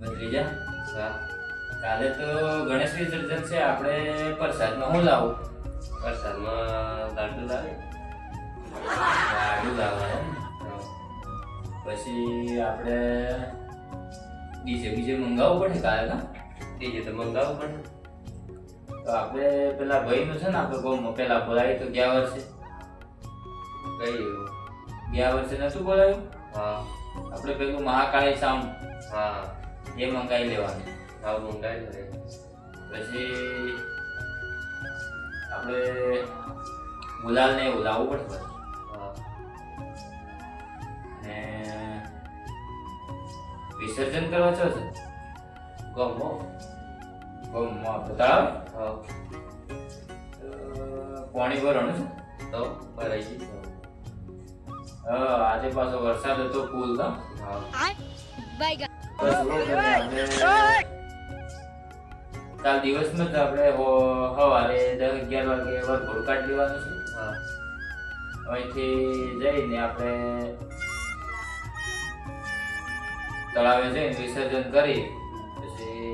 ભત્રીજા, હા કાલે તો ગણેશ વિસર્જન છે. આપણે પ્રસાદમાં શું લાવું? વરસાદમાં લાડુ લાવે. લાડુ લાવવા એમ. પછી આપણે બીજે મંગાવવું પડે કાલે કા? ડીજે તો મંગાવવું પડે. તો આપણે પેલા ભાઈનું છે ને, આપણે ગામમાં પેલા બોલાવી તો ગયા વર્ષે નતું બોલાવ્યું. હા આપણે પેલું મહાકાળી સાઉન્ડ હા એ મંગાવી લેવાનું. હા મંગાવી લે. પછી આપણે ગુલાલ ને એવું લાવવું પડે. હા ને વિસર્જન કરવા છો છે ગમો. ગામમાં બતાવ હા પાણી ભરવાનું છે. તો ભરાઈ ગઈ. આજે પાછો વરસાદ હતો ફૂલ કા. હા બસ કાલ દિવસમાં જ આપણે સવારે 10-11 વાગે વરઘોડું કાઢી લેવાનું છે. હા અહીંથી જઈને આપણે તળાવે જઈને વિસર્જન કરી પછી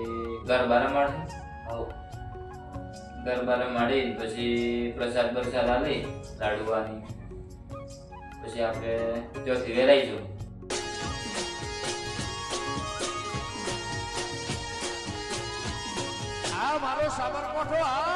ગરબા રમાડે. હા ગરબા રમાડી પછી પ્રસાદ બરસાદ આલી લાડુવાની. પછી આપણે ત્યાંથી વેરાઈશું. આ મારો સાબરકોઠો આ